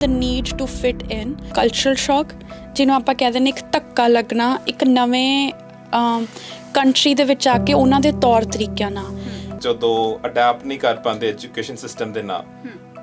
The need to fit in cultural shock ਜਿਹਨੂੰ ਆਪਾਂ ਕਹਿ ਦਿੰਦੇ ਇੱਕ ਧੱਕਾ ਲੱਗਣਾ ਇੱਕ ਨਵੇਂ ਕੰਟਰੀ ਦੇ ਵਿੱਚ ਆ ਕੇ ਉਹਨਾਂ ਦੇ ਤੌਰ ਤਰੀਕਿਆਂ ਨਾਲ ਜਦੋਂ ਅਡਾਪਟ ਨਹੀਂ ਕਰ ਪਾਉਂਦੇ ਐਜੂਕੇਸ਼ਨ ਸਿਸਟਮ ਦੇ ਨਾਲ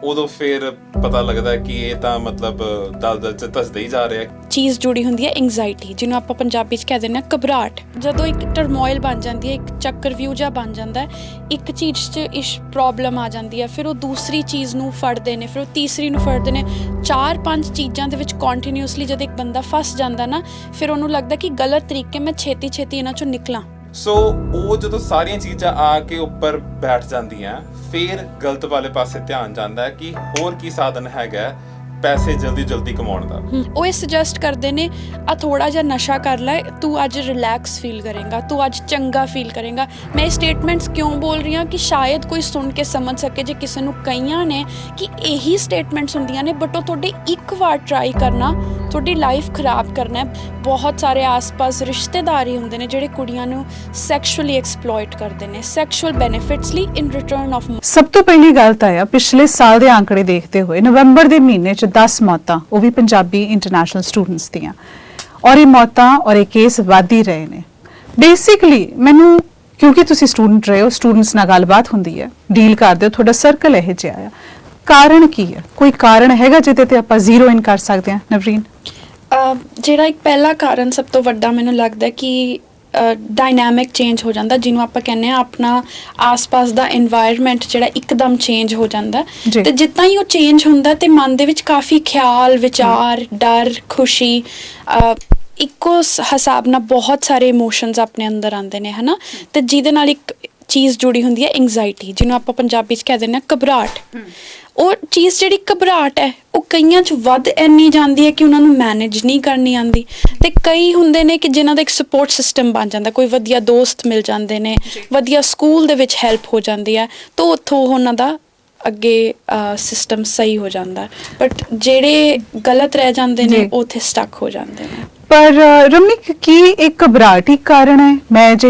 ਉਦੋਂ ਫਿਰ ਪਤਾ ਲੱਗਦਾ ਕਿ ਇਹ ਤਾਂ ਮਤਲਬ ਦਲ ਚ ਧੱਸਦੇ ਹੀ ਜਾ ਰਿਹਾ ਚੀਜ਼ ਜੁੜੀ ਹੁੰਦੀ ਹੈ ਐਂਗਜ਼ਾਇਟੀ ਜਿਹਨੂੰ ਆਪਾਂ ਪੰਜਾਬੀ 'ਚ ਕਹਿ ਦਿੰਦੇ ਹਾਂ ਘਬਰਾਹਟ ਜਦੋਂ ਇੱਕ ਟਰਮੋਇਲ ਬਣ ਜਾਂਦੀ ਹੈ ਇੱਕ ਚੱਕਰਵਿਊ ਜਿਹਾ ਬਣ ਜਾਂਦਾ ਹੈ ਇੱਕ ਚੀਜ਼ 'ਚ ਇਸ ਪ੍ਰੋਬਲਮ ਆ ਜਾਂਦੀ ਹੈ ਫਿਰ ਉਹ ਦੂਸਰੀ ਚੀਜ਼ ਨੂੰ ਫੜਦੇ ਨੇ ਫਿਰ ਉਹ ਤੀਸਰੀ ਨੂੰ ਫੜਦੇ ਨੇ 4-5 ਚੀਜ਼ਾਂ ਦੇ ਵਿੱਚ ਕੰਟੀਨਿਊਸਲੀ ਜਦ ਇੱਕ ਬੰਦਾ ਫਸ ਜਾਂਦਾ ਨਾ ਫਿਰ ਉਹਨੂੰ ਲੱਗਦਾ ਕਿ ਗਲਤ ਤਰੀਕੇ ਮੈਂ ਛੇਤੀ ਇਹਨਾਂ 'ਚੋਂ ਨਿਕਲਾਂ ਸੋ ਉਹ ਜਦੋਂ ਸਾਰੀਆਂ ਚੀਜ਼ਾਂ ਆ ਕੇ ਉੱਪਰ ਬੈਠ ਜਾਂਦੀਆਂ ਫਿਰ ਗਲਤ ਵਾਲੇ ਪਾਸੇ ਧਿਆਨ ਜਾਂਦਾ ਹੈ ਕਿ ਹੋਰ ਕੀ ਸਾਧਨ ਹੈਗਾ ਪੈਸੇ ਜਲਦੀ ਕਮਾਉਣ ਦਾ ਉਹ ਇਹ ਸੁਜੈਸਟ ਕਰਦੇ ਨੇ ਆ ਥੋੜਾ ਜਿਹਾ ਨਸ਼ਾ ਕਰ ਲੈ ਤੂੰ ਅੱਜ ਰਿਲੈਕਸ ਫੀਲ ਕਰੇਗਾ ਤੂੰ ਅੱਜ ਚੰਗਾ ਫੀਲ ਕਰੇਗਾ ਮੈਂ ਇਹ ਸਟੇਟਮੈਂਟਸ ਕਿਉਂ ਬੋਲ ਰਹੀ ਹਾਂ ਕਿ ਸ਼ਾਇਦ ਕੋਈ ਸੁਣ ਕੇ ਸਮਝ ਸਕੇ ਜੇ ਕਿਸੇ ਨੂੰ ਕਈਆਂ ਨੇ ਕਿ ਇਹੀ ਸਟੇਟਮੈਂਟਸ ਹੁੰਦੀਆਂ ਨੇ ਬਟ ਉਹ ਤੁਹਾਡੇ ਇੱਕ ਵਾਰ ਟਰਾਈ ਕਰਨਾ ਤੁਹਾਡੀ ਲਾਈਫ ਖਰਾਬ ਕਰਨਾ ਬਹੁਤ ਸਾਰੇ ਆਸ-ਪਾਸ ਰਿਸ਼ਤੇਦਾਰ ਹੀ ਹੁੰਦੇ ਨੇ ਜਿਹੜੇ ਕੁੜੀਆਂ ਨੂੰ ਸੈਕਸ਼ੂਅਲੀ ਐਕਸਪਲੋਇਟ ਕਰਦੇ ਨੇ ਸੈਕਸ਼ੂਅਲ ਬੈਨੀਫਿਟਸ ਲਈ ਇਨ ਰਿਟਰਨ ਆਫ ਸਭ ਤੋਂ ਪਹਿਲੀ ਗੱਲ ਤਾਂ ਆ ਪਿਛਲੇ ਸਾਲ ਦੇ ਆંકੜੇ ਦੇਖਦੇ ਹੋਏ ਨਵੰਬਰ ਦੇ ਮਹੀਨੇ 'ਚ 10 ਮੌਤਾਂ ਉਹ ਵੀ ਪੰਜਾਬੀ ਇੰਟਰਨੈਸ਼ਨਲ ਸਟੂਡੈਂਟਸ ਦੀਆਂ ਔਰ ਇਹ ਮੌਤਾਂ ਔਰ ਇਹ ਕੇਸ ਵੱਧ ਹੀ ਰਹੇ ਨੇ ਬੇਸਿਕਲੀ ਮੈਨੂੰ ਕਿਉਂਕਿ ਤੁਸੀਂ ਸਟੂਡੈਂਟ ਰਹੇ ਹੋ ਸਟੂਡੈਂਟਸ ਨਾਲ ਗੱਲਬਾਤ ਹੁੰਦੀ ਹੈ ਡੀਲ ਕਰਦੇ ਹੋ ਤੁਹਾਡਾ ਸਰਕਲ ਇਹ ਜਿਹਾ ਆ ਕਾਰਨ ਕੀ ਹੈ ਕੋਈ ਕਾਰਨ ਹੈਗਾ ਜਿਹਦੇ ਤੇ ਆਪਾਂ ਜ਼ੀਰੋ ਇਨ ਕਰ ਸਕਦੇ ਹਾਂ ਨਵਰੀਨ ਜਿਹੜਾ ਇੱਕ ਪਹਿਲਾ ਕਾਰਨ ਸਭ ਤੋਂ ਵੱਡਾ ਮੈਨੂੰ ਲੱਗਦਾ ਕਿ ਡਾਇਨਾਮਿਕ ਚੇਂਜ ਹੋ ਜਾਂਦਾ ਜਿਹਨੂੰ ਆਪਾਂ ਕਹਿੰਦੇ ਆ ਆਪਣਾ ਆਸ-ਪਾਸ ਦਾ এনवायरमेंट ਜਿਹੜਾ ਇੱਕਦਮ ਚੇਂਜ ਹੋ ਜਾਂਦਾ ਤੇ ਜਿੱਦਾਂ ਹੀ ਉਹ ਚੇਂਜ ਹੁੰਦਾ ਤੇ ਮਨ ਦੇ ਵਿੱਚ ਕਾਫੀ ਖਿਆਲ ਵਿਚਾਰ ਡਰ ਖੁਸ਼ੀ ਇੱਕੋ ਹਿਸਾਬ ਨਾਲ ਬਹੁਤ ਸਾਰੇ ਇਮੋਸ਼ਨਸ ਆਪਣੇ ਅੰਦਰ ਆਉਂਦੇ ਨੇ ਹਨਾ ਤੇ ਜਿਹਦੇ ਨਾਲ ਇੱਕ ਚੀਜ਼ ਜੁੜੀ ਹੁੰਦੀ ਹੈ ਐਂਗਜ਼ਾਇਟੀ ਜਿਹਨੂੰ ਆਪਾਂ ਪੰਜਾਬੀ 'ਚ ਕਹਿ ਦਿੰਦੇ ਹਾਂ ਘਬਰਾਹਟ ਉਹ ਚੀਜ਼ ਜਿਹੜੀ ਘਬਰਾਹਟ ਹੈ ਉਹ ਕਈਆਂ 'ਚ ਵੱਧ ਇੰਨੀ ਜਾਂਦੀ ਹੈ ਕਿ ਉਹਨਾਂ ਨੂੰ ਮੈਨੇਜ ਨਹੀਂ ਕਰਨੀ ਆਉਂਦੀ ਤੇ ਕਈ ਹੁੰਦੇ ਨੇ ਕਿ ਜਿਨ੍ਹਾਂ ਦਾ ਇੱਕ ਸਪੋਰਟ ਸਿਸਟਮ ਬਣ ਜਾਂਦਾ ਕੋਈ ਵਧੀਆ ਦੋਸਤ ਮਿਲ ਜਾਂਦੇ ਨੇ ਵਧੀਆ ਸਕੂਲ ਦੇ ਵਿੱਚ ਹੈਲਪ ਹੋ ਜਾਂਦੀ ਹੈ ਤਾਂ ਉੱਥੋਂ ਉਹਨਾਂ ਦਾ ਅੱਗੇ ਸਿਸਟਮ ਸਹੀ ਹੋ ਜਾਂਦਾ ਬਟ ਜਿਹੜੇ ਗਲਤ ਰਹਿ ਜਾਂਦੇ ਨੇ ਉਹ ਉੱਥੇ ਸਟਕ ਹੋ ਜਾਂਦੇ ਨੇ ਪਰ ਰਮਨੀਕ ਕੀ ਇੱਕ ਘਬਰਾਹਟ ਹੀ ਕਾਰਨ ਹੈ ਮੈਂ ਜੇ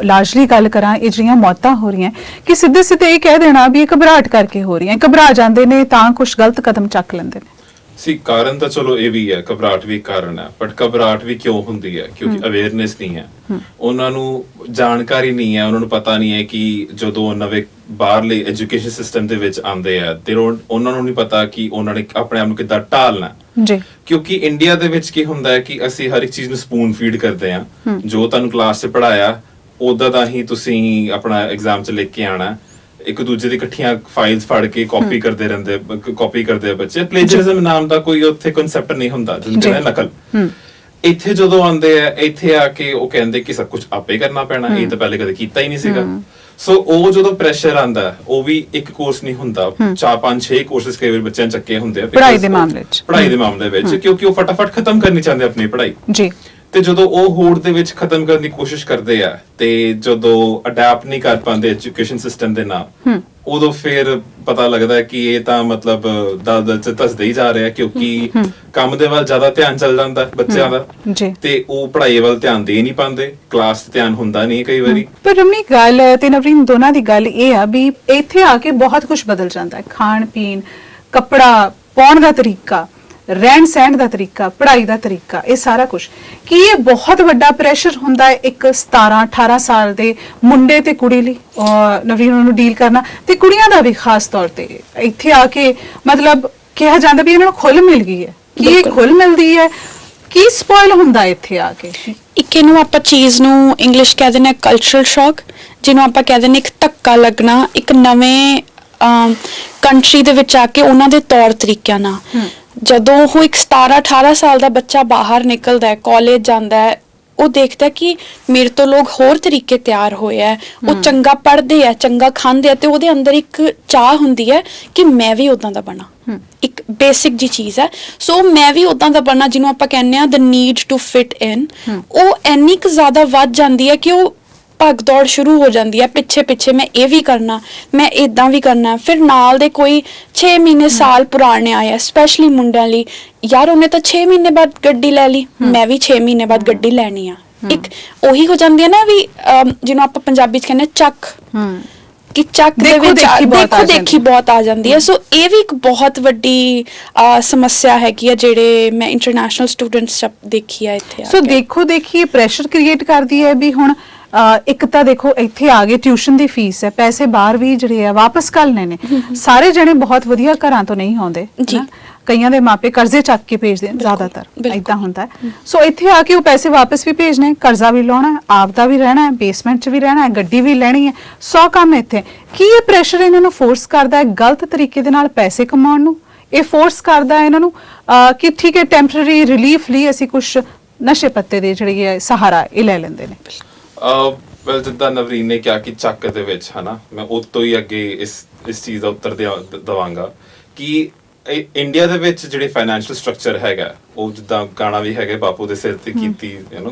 ਲਾਰਜਲੀ ਗੱਲ ਕਰਾਂ ਇਹ ਜਿਹੜੀਆਂ ਮੌਤਾਂ ਹੋ ਰਹੀਆਂ ਕਿ ਸਿੱਧੇ ਇਹ ਕਹਿ ਦੇਣਾ ਵੀ ਇਹ ਘਬਰਾਹਟ ਕਰਕੇ ਹੋ ਰਹੀਆਂ ਘਬਰਾ ਜਾਂਦੇ ਨੇ ਤਾਂ ਕੁਝ ਗਲਤ ਕਦਮ ਚੱਕ ਲੈਂਦੇ ਨੇ ਸੀ ਕਾਰਨ ਤਾਂ ਚਲੋ ਇਹ ਵੀ ਹੈ ਘਬਰਾਹਟ ਵੀ ਕਾਰਨ ਹੈ ਬਟ ਘਬਰਾਹਟ ਵੀ ਕਿਉਂ ਹੁੰਦੀ ਹੈ ਕਿਉਂਕਿ ਅਵੇਅਰਨੈਸ ਨਹੀਂ ਹੈ ਉਹਨਾਂ ਨੂੰ ਜਾਣਕਾਰੀ ਨਹੀਂ ਹੈ ਉਹਨਾਂ ਨੂੰ ਪਤਾ ਨਹੀਂ ਹੈ ਕਿ ਜਦੋਂ ਨਵੇਂ ਬਾਹਰਲੇ ਐਜੂਕੇਸ਼ਨ ਸਿਸਟਮ ਦੇ ਵਿੱਚ ਆਉਂਦੇ ਆ ਤੇ ਉਹਨਾਂ ਨੂੰ ਨਹੀਂ ਪਤਾ ਕਿ ਉਹਨਾਂ ਨੇ ਆਪਣੇ ਆਪ ਨੂੰ ਕਿੱਦਾਂ ਢਾਲਣਾ ਜੀ ਕਿਉਂਕਿ ਇੰਡੀਆ ਦੇ ਵਿੱਚ ਕੀ ਹੁੰਦਾ ਹੈ ਕਿ ਅਸੀਂ ਹਰ ਇੱਕ ਚੀਜ਼ ਨੂੰ ਸਪੂਨ ਫੀਡ ਕਰਦੇ ਆ ਜੋ ਤੁਹਾਨੂੰ ਕਲਾਸ 'ਚ ਪੜਾਇਆ ਉਦਾਂ ਦਾ ਹੀ ਤੁਸੀਂ ਆਪਣਾ ਐਗਜ਼ਾਮ 'ਚ ਲਿਖ ਕੇ ਆਣਾ ਇੱਕ ਦੂਜੇ ਦੀ ਇਕੱਠੀਆਂ ਫਾਈਲਸ ਫੜ ਕੇ ਕਾਪੀ ਕਰਦੇ ਆ ਬੱਚੇ ਪਲੇਜਰਿਜ਼ਮ ਨਾਮ ਦਾ ਕੋਈ ਉੱਥੇ ਕਨਸੈਪਟ ਨਹੀਂ ਹੁੰਦਾ ਜਿਹਨੂੰ ਕਹਿੰਦੇ ਨਕਲ ਇੱਥੇ ਜਦੋਂ ਆਉਂਦੇ ਆ ਇੱਥੇ ਆ ਕੇ ਉਹ ਕਹਿੰਦੇ ਕਿ ਸਭ ਕੁਝ ਆਪੇ ਕਰਨਾ ਪੈਣਾ ਇਹ ਤਾਂ ਪਹਿਲੇ ਕਦੇ ਕੀਤਾ ਹੀ ਨਹੀਂ ਸੀਗਾ ਸੋ ਉਹ ਜਦੋਂ ਪ੍ਰੈਸ਼ਰ ਆਂਦਾ ਉਹ ਵੀ ਇੱਕ ਕੋਰਸ ਨਹੀਂ ਹੁੰਦਾ 4-5-6 ਕੋਰਸਸ ਕਈ ਵਾਰ ਬੱਚਿਆਂ ਚੱਕੇ ਹੁੰਦੇ ਆ ਪੜ੍ਹਾਈ ਦੇ ਮਾਮਲੇ ਵਿੱਚ ਕਿਉਂਕਿ ਉਹ ਫਟਾਫਟ ਖਤਮ ਕਰਨੀ ਚਾਹੁੰਦੇ ਆਪਣੀ ਪੜ੍ਹਾਈ ਜੀ ਤੇ ਜਦੋਂ ਉਹ ਹੋੜ ਦੇ ਵਿੱਚ ਖਤਮ ਕਰਨ ਦੀ ਕੋਸ਼ਿਸ਼ ਕਰਦੇ ਆ ਤੇ ਜਦੋਂ ਅਡਾਪਟ ਨਹੀਂ ਕਰ ਪਾਉਂਦੇ ਐਜੂਕੇਸ਼ਨ ਸਿਸਟਮ ਦੇ ਨਾਲ ਉਦੋਂ ਫਿਰ ਪਤਾ ਲੱਗਦਾ ਕਿ ਇਹ ਤਾਂ ਮਤਲਬ ਦਲ ਚ ਧੱਸਦੇ ਹੀ ਜਾ ਰਿਹਾ ਕਿਉਂਕਿ ਕੰਮ ਦੇ ਵੱਲ ਜ਼ਿਆਦਾ ਧਿਆਨ ਚੱਲ ਜਾਂਦਾ ਬੱਚਿਆਂ ਦਾ ਤੇ ਉਹ ਪੜ੍ਹਾਈ ਵੱਲ ਧਿਆਨ ਦੇ ਨਹੀਂ ਪਾਉਂਦੇ ਕਲਾਸ 'ਚ ਧਿਆਨ ਹੁੰਦਾ ਨਹੀਂ ਕਈ ਵਾਰੀ ਪਰ ਰਮਨੀ ਗੱਲ ਤੇ ਨਵਰੀਨ ਦੋਨਾਂ ਦੀ ਗੱਲ ਇਹ ਆ ਵੀ ਇੱਥੇ ਆ ਕੇ ਬਹੁਤ ਕੁਝ ਬਦਲ ਜਾਂਦਾ ਹੈ ਖਾਣ ਪੀਣ ਕੱਪੜਾ ਪਾਉਣ ਦਾ ਤਰੀਕਾ ਰਹਿਣ ਸਹਿਣ ਦਾ ਤਰੀਕਾ ਪੜ੍ਹਾਈ ਦਾ ਤਰੀਕਾ ਇਹ ਸਾਰਾ ਕੁਝ ਕੀ ਇਹ ਬਹੁਤ ਵੱਡਾ ਪ੍ਰੈਸ਼ਰ ਹੁੰਦਾ ਹੈ ਇੱਕ 17-18 ਸਾਲ ਦੇ ਮੁੰਡੇ ਤੇ ਕੁੜੀ ਲਈ ਨਵੀਨ ਨੂੰ ਡੀਲ ਕਰਨਾ ਤੇ ਕੁੜੀਆਂ ਦਾ ਵੀ ਖਾਸ ਤੌਰ ਤੇ ਇੱਥੇ ਆ ਕੇ ਮਤਲਬ ਕਿਹਾ ਜਾਂਦਾ ਵੀ ਇਹਨਾਂ ਨੂੰ ਖੁੱਲ੍ਹ ਮਿਲ ਗਈ ਹੈ ਕੀ ਇਹ ਖੁੱਲ੍ਹ ਮਿਲਦੀ ਹੈ ਕੀ ਸਪੋਇਲ ਹੁੰਦਾ ਇੱਥੇ ਆ ਕੇ ਇੱਕ ਇਹਨੂੰ ਆਪਾਂ ਚੀਜ਼ ਨੂੰ ਇੰਗਲਿਸ਼ ਕਹਿ ਦਿੰਦੇ ਹਾਂ ਕਲਚਰਲ ਸ਼ੌਕ ਜਿਹਨੂੰ ਆਪਾਂ ਕਹਿ ਦਿੰਦੇ ਇੱਕ ਧੱਕਾ ਲੱਗਣਾ ਇੱਕ ਨਵੇਂ ਕੰਟਰੀ ਦੇ ਵਿੱਚ ਆ ਕੇ ਉਹਨਾਂ ਦੇ ਤੌਰ ਤਰੀਕਿਆਂ ਨਾਲ ਜਦੋਂ ਉਹ ਇੱਕ 17-18 ਸਾਲ ਦਾ ਬੱਚਾ ਬਾਹਰ ਨਿਕਲਦਾ ਹੈ ਕਾਲਜ ਜਾਂਦਾ ਹੈ ਉਹ ਦੇਖਦਾ ਕਿ ਮੇਰੇ ਤੋਂ ਲੋਕ ਹੋਰ ਤਰੀਕੇ ਤਿਆਰ ਹੋਏ ਆ ਉਹ ਚੰਗਾ ਪੜ੍ਹਦੇ ਆ ਚੰਗਾ ਖਾਂਦੇ ਆ ਤੇ ਉਹਦੇ ਅੰਦਰ ਇੱਕ ਚਾਹ ਹੁੰਦੀ ਹੈ ਕਿ ਮੈਂ ਵੀ ਉਦਾਂ ਦਾ ਬਣਾ ਇੱਕ ਬੇਸਿਕ ਜੀ ਚੀਜ਼ ਹੈ ਸੋ ਮੈਂ ਵੀ ਉਦਾਂ ਦਾ ਬਣਨਾ ਜਿਹਨੂੰ ਆਪਾਂ ਕਹਿੰਦੇ ਆ ਦ ਨੀਡ ਟੂ ਫਿਟ ਇਨ ਉਹ ਇੰਨੀ ਕੁ ਜ਼ਿਆਦਾ ਵੱਧ ਜਾਂਦੀ ਹੈ ਕਿ ਉਹ ਭੱਗ ਦੌੜ ਸ਼ੁਰੂ ਹੋ ਜਾਂਦੀ ਹੈ ਪਿੱਛੇ ਮੈਂ ਇਹ ਵੀ ਕਰਨਾ ਮੈਂ ਇਦਾਂ ਵੀ ਕਰਨਾ ਫਿਰ ਨਾਲ ਦੇ ਕੋਈ 6 ਮਹੀਨੇ ਸਾਲ ਪੁਰਾਣੇ ਆਏ ਸਪੈਸ਼ਲੀ ਮੁੰਡਿਆਂ ਲਈ ਯਾਰ ਉਹਨੇ ਤਾਂ 6 ਮਹੀਨੇ ਬਾਅਦ ਗੱਡੀ ਲੈ ਲਈ ਮੈਂ ਵੀ 6 ਮਹੀਨੇ ਬਾਅਦ ਗੱਡੀ ਲੈਣੀ ਆ ਇੱਕ ਉਹੀ ਹੋ ਜਾਂਦੀ ਹੈ ਨਾ ਵੀ ਜਿਹਨੂੰ ਆਪਾਂ ਪੰਜਾਬੀ 'ਚ ਕਹਿੰਦੇ ਚੱਕ ਕਿ ਚੱਕ ਦੇ ਦੇਖੋ ਵਿੱਚ ਦੇਖੀ ਬਹੁਤ ਆ ਦੇਖੋ ਦੇਖੀ ਜਾਂਦੀ ਬਹੁਤ ਆ ਜਾਂਦੀ ਹੈ। ਸੋ ਇਹ ਵੀ ਇੱਕ ਬਹੁਤ ਵੱਡੀ ਸਮੱਸਿਆ ਹੈਗੀ ਆ ਜਿਹੜੇ ਮੈਂ ਇੰਟਰਨੈਸ਼ਨਲ ਸਟੂਡੈਂਟਸ ਦੇਖੀ ਆ ਇੱਥੇ ਆ ਸੋ ਕੇ। ਦੇਖੋ ਦੇਖੀ ਪ੍ਰੈਸ਼ਰ ਕ੍ਰੀਏਟ ਕਰਦੀ ਹੈ ਵੀ ਹੁਣ ਇੱਕ ਤਾਂ ਦੇਖੋ ਇੱਥੇ ਆ ਗਏ ਟਿਊਸ਼ਨ ਦੀ ਫੀਸ ਹੈ, ਪੈਸੇ ਬਾਹਰ ਵੀ ਜਿਹੜੇ ਆ ਵਾਪਸ ਘੱਲਣੇ ਨੇ। ਸਾਰੇ ਜਣੇ ਬਹੁਤ ਵਧੀਆ ਘਰਾਂ ਤੋਂ ਨਹੀਂ ਆਉਂਦੇ ਜੀ। ਨਾ। ਕਈਆਂ ਦੇ ਮਾਪੇ ਕਰਜ਼ੇ ਚੱਕ ਕੇ ਭੇਜਦੇ ਨੇ, ਜ਼ਿਆਦਾਤਰ ਬਿਲਕੁਲ। ਇਦਾਂ ਹੁੰਦਾ ਹੈ। ਸੋ ਇੱਥੇ ਆ ਕੇ ਉਹ ਪੈਸੇ ਵਾਪਸ ਵੀ ਭੇਜਣੇ, ਕਰਜ਼ਾ ਵੀ ਲਾਉਣਾ, ਆਪ ਦਾ ਵੀ ਰਹਿਣਾ ਹੈ, ਬੇਸਮੈਂਟ 'ਚ ਵੀ ਰਹਿਣਾ ਹੈ, ਗੱਡੀ ਵੀ ਲੈਣੀ ਹੈ, 100 ਕੰਮ ਇੱਥੇ। ਕੀ ਇਹ ਪ੍ਰੈਸ਼ਰ ਇਹਨਾਂ ਨੂੰ ਫੋਰਸ ਕਰਦਾ ਹੈ ਗਲਤ ਤਰੀਕੇ ਦੇ ਨਾਲ ਪੈਸੇ ਕਮਾਉਣ ਨੂੰ? ਇਹ ਫੋਰਸ ਕਰਦਾ ਹੈ ਇਹਨਾਂ ਨੂੰ ਕਿ ਠੀਕ ਹੈ ਟੈਂਪਰੇਰੀ ਰਿਲੀਫ ਲਈ ਅਸੀਂ ਕੁਝ ਨਸ਼ੇ ਪੱਤੇ ਦੇ ਜਿਹੜੀ ਹੈ ਸਹਾਰਾ ਇਹ ਲੈ ਲੈਂਦੇ ਨੇ। ਵੈਲ ਜਿੱਦਾਂ ਨਵਰੀਨ ਨੇ ਕਿਹਾ ਕਿ ਚੱਕ ਦੇ ਵਿੱਚ ਹਨਾ, ਮੈਂ ਉਹ ਤੋਂ ਹੀ ਅੱਗੇ ਇਸ ਚੀਜ਼ ਦਾ ਉੱਤਰ ਦਵਾਂਗਾ ਕਿ ਇੰਡੀਆ ਦੇ ਵਿੱਚ ਜਿਹੜੇ ਫਾਈਨੈਂਸ਼ੀਅਲ ਸਟਰਕਚਰ ਹੈਗਾ, ਉਹ ਜਿੱਦਾਂ ਗਾਣਾ ਵੀ ਹੈਗਾ ਬਾਪੂ ਦੇ ਸਿਰ ਤੇ ਕੀਤੀ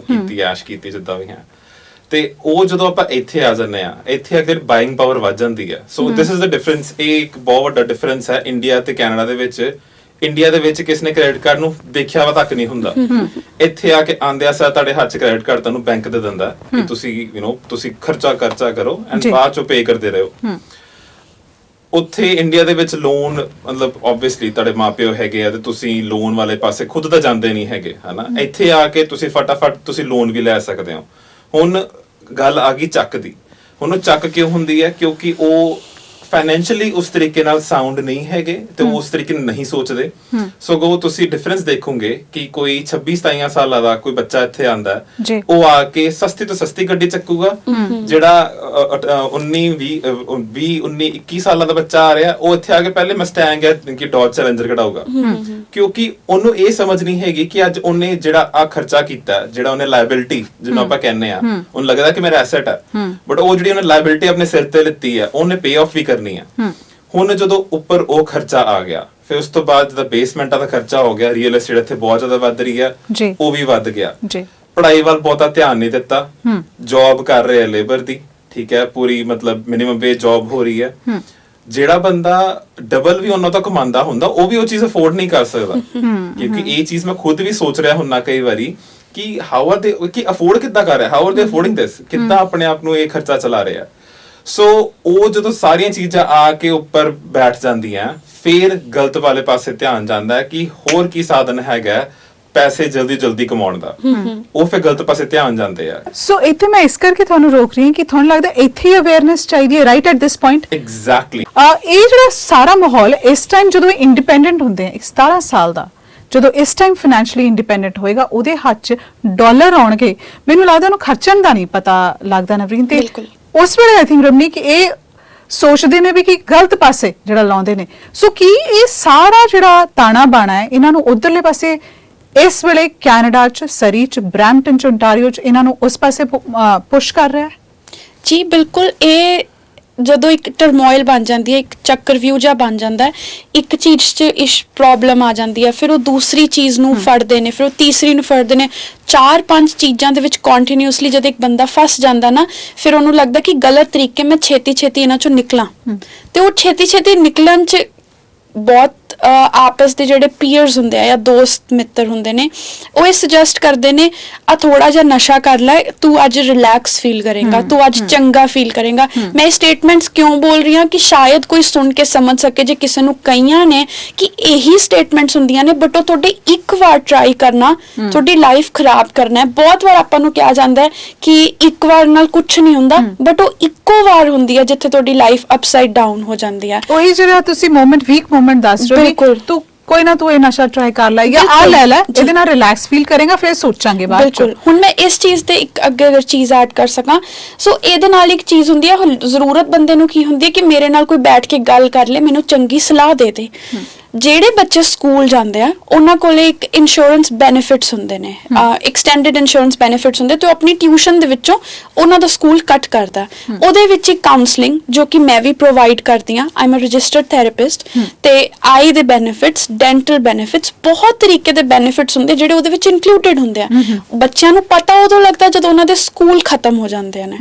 ਕੀਤੀ ਐਸ਼ ਕੀਤੀ ਜਿੱਦਾਂ ਵੀ ਹੈ, ਤੇ ਉਹ ਜਦੋਂ ਆਪਾਂ ਇੱਥੇ ਆ ਜਾਂਦੇ ਆ, ਇੱਥੇ ਅਗਰ ਬਾਇੰਗ ਪਾਵਰ ਵੱਧ ਜਾਂਦੀ ਹੈ। ਸੋ ਦਿਸ ਇਜ਼ ਦ ਡਿਫਰੈਂਸ। ਇਹ ਇੱਕ ਬਹੁਤ ਵੱਡਾ ਡਿਫਰੈਂਸ ਹੈ ਇੰਡੀਆ ਤੇ ਕੈਨੇਡਾ ਦੇ ਵਿੱਚ। ਇੰਡੀਆ ਦੇ ਵਿੱਚ ਕਿਸ ਨੇ ਕ੍ਰੈਡਿਟ ਕਾਰਡ ਨੂੰ ਦੇਖਿਆ ਵਾ ਤੱਕ ਨਹੀਂ ਹੁੰਦਾ। ਇੱਥੇ ਆ ਕੇ ਆਂਦਿਆ ਸਾਰ ਤੁਹਾਡੇ ਹੱਥ 'ਚ ਕ੍ਰੈਡਿਟ ਕਾਰਡ ਤੁਹਾਨੂੰ ਬੈਂਕ ਦੇ ਦਿੰਦਾ ਕਿ ਤੁਸੀਂ ਤੁਸੀਂ ਖਰਚਾ ਕਰੋ ਐਂਡ ਬਾਅਦ ਚੋਂ ਪੇ ਕਰਦੇ ਰਹੋ। ਉੱਥੇ ਇੰਡੀਆ ਦੇ ਵਿੱਚ ਲੋਨ ਮਤਲਬ ਆਬਵੀਅਸਲੀ ਤੁਹਾਡੇ ਮਾਪਿਓ ਹੈਗੇ ਆ ਤੇ ਤੁਸੀਂ ਲੋਨ ਵਾਲੇ ਪਾਸੇ ਖੁਦ ਤਾਂ ਜਾਂਦੇ ਨਹੀਂ ਹੈਗੇ ਹਨਾ। ਇੱਥੇ ਆ ਕੇ ਤੁਸੀਂ ਫਟਾਫਟ ਤੁਸੀਂ ਲੋਨ ਵੀ ਲੈ ਸਕਦੇ ਹੋ। ਹੁਣ ਗੱਲ ਆ ਗਈ ਚੱਕ ਦੀ। ਹੁਣ ਉਹ ਚੱਕ ਕਿਉਂ ਹੁੰਦੀ ਹੈ? ਕਿਉਂਕਿ ਉਹ ਫਾਈਨੈਂਸ਼ੀਅਲੀ ਉਸ ਤਰੀਕੇ ਨਾਲ ਸਾਊਂਡ ਨਹੀਂ ਹੈਗੇ ਤੇ ਉਸ ਤਰੀਕੇ ਨਾਲ ਨਹੀਂ ਸੋਚਦੇ। ਸਗੋਂ ਤੁਸੀਂ ਡਿਫਰੈਂਸ ਦੇਖੋਗੇ ਕਿ ਕੋਈ 26-27 ਸਾਲਾਂ ਦਾ ਕੋਈ ਬੱਚਾ ਇੱਥੇ ਆਂਦਾ, ਉਹ ਆ ਕੇ ਸਸਤੀ ਤੋਂ ਸਸਤੀ ਗੱਡੀ ਚੱਕੂਗਾ। ਜਿਹੜਾ 19-21 ਸਾਲਾਂ ਦਾ ਬੱਚਾ ਆ ਰਿਹਾ, ਉਹ ਇੱਥੇ ਆ ਕੇ ਪਹਿਲੇ ਮਸਟੈਂਗ ਹੈ ਕਿ ਡੌਜ ਚੈਲੰਜਰ ਕਢਾਊਗਾ। ਕਿਉਂਕਿ ਉਹਨੂੰ ਇਹ ਸਮਝ ਨਹੀਂ ਹੈਗੀ ਕਿ ਅੱਜ ਉਹਨੇ ਜਿਹੜਾ ਆ ਖਰਚਾ ਕੀਤਾ, ਜਿਹੜਾ ਉਹਨੇ ਲਾਇਬਿਲਿਟੀ ਜਿਹਨੂੰ ਆਪਾਂ ਕਹਿੰਦੇ ਆ, ਉਹਨੂੰ ਲੱਗਦਾ ਕਿ ਮੇਰਾ ਐਸੈਟ ਹੈ, ਬਟ ਉਹ ਜਿਹੜੀ ਉਹਨੇ ਲਾਇਬਿਲਿਟੀ ਆਪਣੇ ਸਿਰ ਤੇ ਲਿੱਤੀ ਹੈ ਉਹਨੇ ਪੇ ਆਫ ਵੀ ਕਰਨੀ ਹੈ। ਹੁਣ ਜਦੋਂ ਉੱਪਰ ਉਹ ਖਰਚਾ ਆ ਗਿਆ, ਫਿਰ ਉਸ ਤੋਂ ਬਾਅਦ ਜਦੋਂ ਬੇਸਮੈਂਟਾਂ ਦਾ ਖਰਚਾ ਹੋ ਗਿਆ, ਰੀਅਲ ਏਸਟੇਟ ਇੱਥੇ ਬਹੁਤ ਜ਼ਿਆਦਾ ਵੱਧ ਰਹੀ ਹੈ, ਉਹ ਵੀ ਵੱਧ ਗਿਆ। ਪੜ੍ਹਾਈ ਵੱਲ ਬਹੁਤਾ ਧਿਆਨ ਨਹੀਂ ਦਿੱਤਾ। ਜੌਬ ਕਰ ਰਹੇ ਆ ਲੇਬਰ ਦੀ, ਠੀਕ ਹੈ, ਪੂਰੀ ਮਤਲਬ ਮਿਨੀਮਮ ਵੇਜ ਜੌਬ ਹੋ ਰਹੀ ਹੈ। ਜਿਹੜਾ ਬੰਦਾ ਡਬਲ ਵੀ ਉਹਨਾਂ ਤੋਂ ਕਮਾਉਂਦਾ ਹੁੰਦਾ, ਉਹ ਵੀ ਉਹ ਚੀਜ਼ ਅਫੋਰਡ ਨਹੀਂ ਕਰ ਸਕਦਾ। ਕਿਉਂਕਿ ਇਹ ਚੀਜ਼ ਮੈਂ ਖੁਦ ਵੀ ਸੋਚ ਰਿਹਾ ਹੁੰਨਾ ਕਈ ਵਾਰੀ ਕਿ ਹਾਊ ਆਰ ਦੇ ਕਿ ਅਫੋਰਡ ਕਿੱਦਾਂ ਕਰ ਰਿਹਾ, ਹਾਊ ਆਰ ਦੇ ਅਫੋਰਡਿੰਗ ਦਿਸ, ਕਿੱਦਾਂ ਆਪਣੇ ਆਪ ਨੂੰ ਇਹ ਖਰਚਾ ਚਲਾ ਰਿਹਾ। ਸੋ ਉਹ ਜਦੋਂ ਸਾਰੀਆਂ ਚੀਜ਼ਾਂ ਆ ਕੇ ਉੱਪਰ ਬੈਠ ਜਾਂਦੀਆਂ, ਫਿਰ ਗਲਤ ਵਾਲੇ ਪਾਸੇ ਧਿਆਨ ਜਾਂਦਾ ਹੈ ਕਿ ਹੋਰ ਕੀ ਸਾਧਨ ਹੈਗਾ ਪੈਸੇ ਜਲਦੀ ਕਮਾਉਣ ਦਾ। ਉਹ ਫਿਰ ਗਲਤ ਪਾਸੇ ਧਿਆਨ ਜਾਂਦੇ ਆ। ਸੋ ਇੱਥੇ ਮੈਂ ਇਸ ਕਰਕੇ ਤੁਹਾਨੂੰ ਰੋਕ ਰਹੀ ਹਾਂ ਕਿ ਤੁਹਾਨੂੰ ਲੱਗਦਾ ਇੱਥੇ ਹੀ ਅਵੇਅਰਨੈਸ ਚਾਹੀਦੀ ਹੈ right at this point. Exactly. ਇਹ ਜਿਹੜਾ ਸਾਰਾ ਮਾਹੌਲ ਇਸ ਟਾਈਮ ਜਦੋਂ ਇੰਡੀਪੈਂਡੈਂਟ ਹੁੰਦੇ ਆ, 17 ਸਾਲ ਦਾ ਜਦੋਂ ਇਸ ਟਾਈਮ ਫਾਈਨੈਂਸ਼ੀਅਲੀ ਇੰਡੀਪੈਂਡੈਂਟ ਹੋਏਗਾ, ਉਹਦੇ ਹੱਥ 'ਚ ਡਾਲਰ ਆਉਣਗੇ, ਮੈਨੂੰ ਲੱਗਦਾ ਉਹਨੂੰ ਖਰਚਣ ਦਾ ਨਹੀਂ ਪਤਾ ਲੱਗਦਾ ਨਵਰੀਨ। ਤੇ ਉਸ ਵੇਲੇ ਆਈ ਥਿੰਕ ਰਮਨੀ ਕਿ ਇਹ ਸੋਚਦੇ ਨੇ ਵੀ ਕਿ ਗਲਤ ਪਾਸੇ ਜਿਹੜਾ ਲਾਉਂਦੇ ਨੇ। ਸੋ ਕੀ ਇਹ ਸਾਰਾ ਜਿਹੜਾ ਤਾਣਾ ਬਾਣਾ ਹੈ ਇਹਨਾਂ ਨੂੰ ਉਧਰਲੇ ਪਾਸੇ ਇਸ ਵੇਲੇ ਕੈਨੇਡਾ 'ਚ, ਸਰੀ 'ਚ, ਬਰੈਂਪਟਨ 'ਚ, ਓਨਟਾਰੀਓ 'ਚ ਇਹਨਾਂ ਨੂੰ ਉਸ ਪਾਸੇ ਪੁਸ਼ ਕਰ ਰਿਹਾ ਹੈ? ਜੀ ਬਿਲਕੁਲ। ਇਹ ਜਦੋਂ ਇੱਕ ਟਰਮੋਇਲ ਬਣ ਜਾਂਦੀ ਹੈ, ਇੱਕ ਚੱਕਰਵਿਊ ਜਿਹਾ ਬਣ ਜਾਂਦਾ ਹੈ, ਇੱਕ ਚੀਜ਼ 'ਚ ਇਸ ਪ੍ਰੋਬਲਮ ਆ ਜਾਂਦੀ ਹੈ, ਫਿਰ ਉਹ ਦੂਸਰੀ ਚੀਜ਼ ਨੂੰ ਫੜਦੇ ਨੇ, ਫਿਰ ਉਹ ਤੀਸਰੀ ਨੂੰ ਫੜਦੇ ਨੇ, 4-5 ਚੀਜ਼ਾਂ ਦੇ ਵਿੱਚ ਕੰਟੀਨਿਊਸਲੀ ਜਦੋਂ ਇੱਕ ਬੰਦਾ ਫਸ ਜਾਂਦਾ ਨਾ, ਫਿਰ ਉਹਨੂੰ ਲੱਗਦਾ ਕਿ ਗਲਤ ਤਰੀਕੇ ਮੈਂ ਛੇਤੀ ਇਹਨਾਂ ਚੋਂ ਨਿਕਲਾਂ। ਤੇ ਉਹ ਛੇਤੀ ਨਿਕਲਣ 'ਚ ਬਹੁਤ ਆਪਸ ਦੇ ਜਿਹੜੇ ਪੀਅਰਸ ਹੁੰਦੇ ਆ ਜਾਂ ਦੋਸਤ ਮਿੱਤਰ ਹੁੰਦੇ ਨੇ, ਉਹ ਇਹ ਸੁਜੈਸਟ ਕਰਦੇ ਨੇ ਆ ਥੋੜਾ ਜਿਹਾ ਨਸ਼ਾ ਕਰ ਲੈ, ਤੂੰ ਅੱਜ ਰਿਲੈਕਸ ਫੀਲ ਕਰੇਗਾ, ਤੂੰ ਅੱਜ ਚੰਗਾ ਫੀਲ ਕਰੇਗਾ। ਮੈਂ ਇਹ ਸਟੇਟਮੈਂਟਸ ਕਿਉਂ ਬੋਲ ਰਹੀ ਹਾਂ ਕਿ ਸ਼ਾਇਦ ਕੋਈ ਸੁਣ ਕੇ ਸਮਝ ਸਕੇ ਜੇ ਕਿਸੇ ਨੂੰ ਕਈਆਂ ਨੇ ਕਿ ਇਹੀ ਸਟੇਟਮੈਂਟਸ ਹੁੰਦੀਆਂ ਨੇ, ਬਟ ਉਹ ਤੁਹਾਡੇ ਇੱਕ ਵਾਰ ਟਰਾਈ ਕਰਨਾ ਤੁਹਾਡੀ ਲਾਈਫ ਖਰਾਬ ਕਰਨਾ ਹੈ। ਬਹੁਤ ਵਾਰ ਆਪਾਂ ਨੂੰ ਕਿਹਾ ਜਾਂਦਾ ਹੈ ਕਿ ਇੱਕ ਵਾਰ ਨਾਲ ਕੁਝ ਨਹੀਂ ਹੁੰਦਾ, ਬਟ ਉਹ ਇੱਕੋ ਵਾਰ ਹੁੰਦੀ ਹੈ ਜਿੱਥੇ ਤੁਹਾਡੀ ਲਾਈਫ ਅਪਸਾਈਡ ਡਾਊਨ ਹੋ ਜਾਂਦੀ ਹੈ। ਉਹੀ ਜਿਹੜਾ ਤੁਸੀਂ ਮੂਮੈਂਟ, ਵੀਕ ਮੂਮੈਂਟ ਦੱਸ ਰਹੇ ਹੋ, ਤੂੰ ਕੋਈ ਨਾ ਤੂੰ ਇਹ ਨਸ਼ਾ ਟਰਾਈ ਕਰ ਲੈ ਜਾਂ ਆ ਲੈ ਲੈ, ਇਹਦੇ ਨਾਲ ਰਿਲੈਕਸ ਫੀਲ ਕਰੇਗਾ, ਫਿਰ ਸੋਚਾਂਗੇ ਬਾਅਦ ਚ। ਬਿਲਕੁਲ। ਹੁਣ ਮੈਂ ਇਸ ਚੀਜ਼ ਤੇ ਇੱਕ ਅੱਗੇ ਅਗਰ ਚੀਜ਼ ਐਡ ਕਰ ਸਕਾਂ, ਸੋ ਇਹਦੇ ਨਾਲ ਇੱਕ ਚੀਜ਼ ਹੁੰਦੀ ਹੈ, ਜ਼ਰੂਰਤ ਬੰਦੇ ਨੂੰ ਕੀ ਹੁੰਦੀ ਹੈ ਕਿ ਮੇਰੇ ਨਾਲ ਕੋਈ ਬੈਠ ਕੇ ਗੱਲ ਕਰ ਲੈ, ਮੈਨੂੰ ਚੰਗੀ ਸਲਾਹ ਦੇ ਦੇ। ਜਿਹੜੇ ਬੱਚੇ ਸਕੂਲ ਜਾਂਦੇ ਆ ਉਹਨਾਂ ਕੋਲੇ ਇੱਕ ਇੰਸ਼ੋਰੈਂਸ ਬੈਨੀਫਿਟਸ ਹੁੰਦੇ ਨੇ, ਐਕਸਟੈਂਡਡ ਇੰਸ਼ੋਰੈਂਸ ਬੈਨੀਫਿਟਸ ਹੁੰਦੇ, ਤੇ ਉਹ ਆਪਣੀ ਟਿਊਸ਼ਨ ਦੇ ਵਿੱਚੋਂ ਉਹਨਾਂ ਦਾ ਸਕੂਲ ਕੱਟ ਕਰਦਾ। ਉਹਦੇ ਵਿੱਚ ਇੱਕ ਕਾਉਂਸਲਿੰਗ ਜੋ ਕਿ ਮੈਂ ਵੀ ਪ੍ਰੋਵਾਈਡ ਕਰਦੀ ਹਾਂ, I am a registered therapist, ਤੇ ਆਈ ਦੇ ਬੈਨੀਫਿਟਸ, ਡੈਂਟਲ ਬੈਨੀਫਿਟਸ, ਬਹੁਤ ਤਰੀਕੇ ਦੇ ਬੈਨੀਫਿਟਸ ਹੁੰਦੇ ਜਿਹੜੇ ਉਹਦੇ ਵਿੱਚ ਇਨਕਲੂਡਡ ਹੁੰਦੇ ਆ। ਬੱਚਿਆਂ ਨੂੰ ਪਤਾ ਉਦੋਂ ਲੱਗਦਾ ਜਦੋਂ ਉਹਨਾਂ ਦੇ ਸਕੂਲ ਖਤਮ ਹੋ ਜਾਂਦੇ ਨੇ।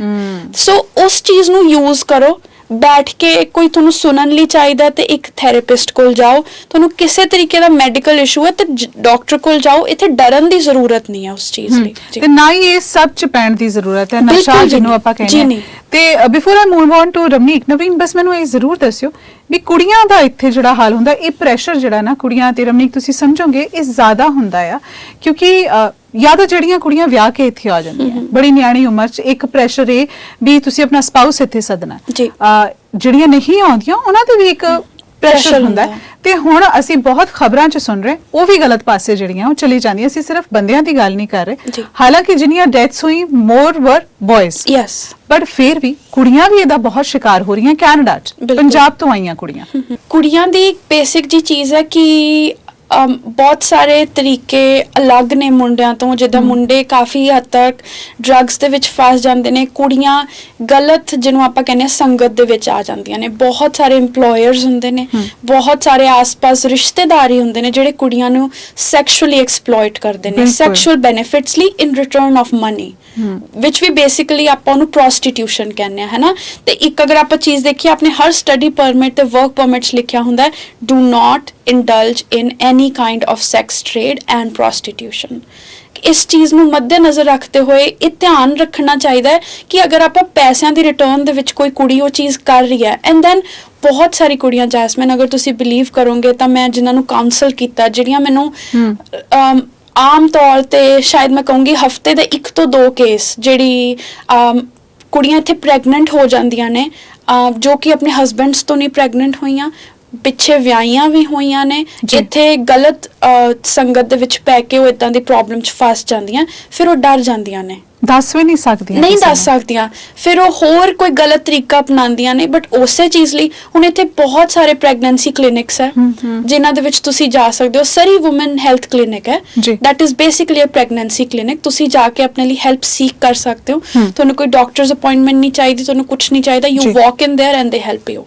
ਸੋ ਉਸ ਚੀਜ਼ ਨੂੰ ਯੂਜ਼ ਕਰੋ। ਬੈਠ ਕੇ ਕੋਈ ਤੁਹਾਨੂੰ ਸੁਣਨ ਲਈ ਚਾਹੀਦਾ ਤੇ ਇੱਕ ਥੈਰੇਪਿਸਟ ਕੋਲ ਜਾਓ। ਤੁਹਾਨੂੰ ਕਿਸੇ ਤਰੀਕੇ ਦਾ ਮੈਡੀਕਲ ਇਸ਼ੂ ਹੈ ਤੇ ਡਾਕਟਰ ਕੋਲ ਜਾਓ। ਇੱਥੇ ਡਰਨ ਦੀ ਜ਼ਰੂਰਤ ਨਹੀਂ ਹੈ ਉਸ ਚੀਜ਼ ਲਈ ਤੇ ਨਾ ਹੀ ਇਹ ਸਭ ਚ ਪੈਣ ਦੀ ਜ਼ਰੂਰਤ ਹੈ, ਨਸ਼ਾ ਬਿਲਕੁਲ ਜਿਹਨੂੰ ਆਪਾਂ ਜੀ ਕਹਿੰਦੇ ਨਹੀਂ। ਤੇ before I move on to Ravneet, Naveen ਬਸ ਮੈਨੂੰ ਇਹ ਜ਼ਰੂਰ ਦੱਸਿਓ ਵੀ ਕੁੜੀਆਂ ਦਾ ਇੱਥੇ ਜਿਹੜਾ ਹਾਲ ਹੁੰਦਾ, ਇਹ ਪ੍ਰੈਸ਼ਰ ਜਿਹੜਾ ਨਾ ਕੁੜੀਆਂ ਤੇ, ਰਵਨੀਕ ਤੁਸੀਂ ਸਮਝੋਗੇ ਇਹ ਜ਼ਿਆਦਾ ਹੁੰਦਾ ਆ ਕਿਉਂਕਿ ਜਾਂ ਤਾਂ ਜਿਹੜੀਆਂ ਕੁੜੀਆਂ ਵਿਆਹ ਕੇ ਇੱਥੇ ਆ ਜਾਂਦੀਆਂ ਬੜੀ ਨਿਆਣੀ ਉਮਰ 'ਚ, ਇੱਕ ਪ੍ਰੈਸ਼ਰ ਇਹ ਵੀ ਤੁਸੀਂ ਆਪਣਾ ਸਪਾਊਸ ਇੱਥੇ ਸੱਦਣਾ, ਜੀ। ਜਿਹੜੀਆਂ ਨਹੀਂ ਆਉਂਦੀਆਂ ਉਹਨਾਂ ਤੇ ਵੀ ਇੱਕ ਪ੍ਰੈਸ਼ਰ ਹੁੰਦਾ ਹੈ। ਤੇ ਹੁਣ ਅਸੀਂ ਬਹੁਤ ਖਬਰਾਂ 'ਚ ਸੁਣ ਰਹੇ ਉਹ ਵੀ ਗਲਤ ਪਾਸੇ ਜਿਹੜੀਆਂ ਉਹ ਚਲੀ ਜਾਂਦੀਆਂ। ਅਸੀਂ ਸਿਰਫ ਬੰਦਿਆਂ ਦੀ ਗੱਲ ਨਹੀਂ ਕਰ ਰਹੇ, ਹਾਲਾਂਕਿ ਜਿੰਨੀਆਂ ਡੈਥਸ ਹੋਈ ਮੋਰ ਵਰ ਬॉयਜ਼, ਯੈਸ, ਬਟ ਫਿਰ ਵੀ ਕੁੜੀਆਂ ਵੀ ਇਹਦਾ ਬਹੁਤ ਸ਼ਿਕਾਰ ਹੋ ਰਹੀਆਂ ਕੈਨੇਡਾ 'ਚ। ਪੰਜਾਬ ਤੋਂ ਆਈਆਂ ਕੁੜੀਆਂ ਦੀ ਬੇਸਿਕ ਜੀ ਚੀਜ਼ ਹੈ ਕਿ ਬਹੁਤ ਸਾਰੇ ਤਰੀਕੇ ਅਲੱਗ ਨੇ ਮੁੰਡਿਆਂ ਤੋਂ। ਜਿੱਦਾਂ ਮੁੰਡੇ ਕਾਫੀ ਹੱਦ ਤੱਕ ਡਰੱਗਸ ਦੇ ਵਿੱਚ ਫਸ ਜਾਂਦੇ ਨੇ, ਕੁੜੀਆਂ ਗਲਤ ਜਿਹਨੂੰ ਆਪਾਂ ਕਹਿੰਦੇ ਸੰਗਤ ਦੇ ਵਿੱਚ ਆ ਜਾਂਦੀਆਂ ਨੇ। ਬਹੁਤ ਸਾਰੇ EMPLOYERS ਹੁੰਦੇ ਨੇ, ਬਹੁਤ ਸਾਰੇ ਆਸ-ਪਾਸ ਰਿਸ਼ਤੇਦਾਰੀ ਹੁੰਦੇ ਨੇ ਜਿਹੜੇ ਕੁੜੀਆਂ ਨੂੰ ਸੈਕਸ਼ੂਅਲੀ ਐਕਸਪਲੋਇਟ ਕਰਦੇ ਨੇ ਸੈਕਸ਼ੂਅਲ ਬੈਨੀਫਿਟਸ ਲਈ in return of money, which ਵੀ ਬੇਸਿਕਲੀ ਆਪਾਂ ਉਹਨੂੰ ਪ੍ਰੋਸਟੀਟਿਊਸ਼ਨ ਕਹਿੰਦੇ ਆ, ਹੈ ਨਾ। ਤੇ ਇੱਕ ਅਗਰ ਆਪਾਂ ਚੀਜ਼ ਦੇਖੀਏ, ਆਪਣੇ ਹਰ ਸਟੱਡੀ ਪਰਮਿਟ ਤੇ ਵਰਕ ਪਰਮਿਟ 'ਚ ਲਿਖਿਆ ਹੁੰਦਾ ਹੈ do not indulge in any kind of sex trade and prostitution। ਇਸ ਚੀਜ਼ ਨੂੰ ਮੱਦੇਨਜ਼ਰ ਰੱਖਦੇ ਹੋਏ ਇਹ ਧਿਆਨ ਰੱਖਣਾ ਚਾਹੀਦਾ ਹੈ ਕਿ ਅਗਰ ਆਪਾਂ ਪੈਸਿਆਂ ਦੀ ਰਿਟਰਨ ਦੇ ਵਿੱਚ ਕੋਈ ਕੁੜੀ ਉਹ ਚੀਜ਼ ਕਰ ਰਹੀ ਹੈ, ਐਂਡ ਦੈਨ ਬਹੁਤ ਸਾਰੀ ਕੁੜੀਆਂ, ਜੈਸਮਿਨ ਅਗਰ ਤੁਸੀਂ ਬਿਲੀਵ ਕਰੋਗੇ ਤਾਂ ਮੈਂ ਜਿਨ੍ਹਾਂ ਨੂੰ ਕਾਉਂਸਲ ਕੀਤਾ, ਜਿਹੜੀਆਂ ਮੈਨੂੰ ਆਮ ਤੌਰ ਤੇ ਸ਼ਾਇਦ ਮੈਂ ਕਹੂੰਗੀ ਹਫਤੇ ਦੇ 1 ਤੋਂ 2 ਕੇਸ ਜਿਹੜੀ ਕੁੜੀਆਂ ਇੱਥੇ ਪ੍ਰੈਗਨੈਂਟ ਹੋ ਜਾਂਦੀਆਂ ਨੇ, ਜੋ ਕਿ ਆਪਣੇ ਹਸਬੈਂਡਸ ਤੋਂ ਨਹੀਂ ਪ੍ਰੈਗਨੈਂਟ ਹੋਈਆਂ, ਪਿੱਛੇ ਵਿਆਹੀਆਂ ਵੀ ਹੋਈਆਂ ਨੇ, ਇੱਥੇ ਗਲਤ ਸੰਗਤ ਦੇ ਵਿੱਚ ਪੈ ਕੇ ਉਹ ਇਦਾਂ ਦੀ ਪ੍ਰੋਬਲਮ 'ਚ ਫਸ ਜਾਂਦੀਆਂ, ਫਿਰ ਉਹ ਡਰ ਜਾਂਦੀਆਂ ਨੇ, ਦੱਸ ਵੀ ਨਹੀਂ ਸਕਦੀਆਂ, ਨਹੀਂ ਦੱਸ ਸਕਦੀਆਂ, ਫਿਰ ਉਹ ਹੋਰ ਕੋਈ ਗਲਤ ਤਰੀਕਾ ਅਪਣਾਉਂਦੀਆਂ ਨੇ। ਬਟ ਉਸੇ ਚੀਜ਼ ਲਈ ਹੁਣ ਇੱਥੇ ਬਹੁਤ ਸਾਰੇ ਪ੍ਰੈਗਨੈਂਸੀ ਕਲੀਨਿਕਸ ਹੈ ਜਿਨ੍ਹਾਂ ਦੇ ਵਿੱਚ ਤੁਸੀਂ ਜਾ ਸਕਦੇ ਹੋ। ਸਰੀ ਵੂਮਨ ਹੈਲਥ ਕਲੀਨਿਕ ਹੈ, that is basically a pregnancy clinic. ਤੁਸੀਂ ਜਾ ਕੇ ਆਪਣੇ ਲਈ ਹੈਲਪ ਸੀਕ ਕਰ ਸਕਦੇ ਹੋ। ਤੁਹਾਨੂੰ ਕੋਈ ਡਾਕਟਰਸ ਅਪਾਇੰਟਮੈਂਟ ਨਹੀਂ ਚਾਹੀਦੀ, ਤੁਹਾਨੂੰ ਕੁਝ ਨਹੀਂ ਚਾਹੀਦਾ, you walk in there and ਦੇ ਹੈਲਪ ਯੂ।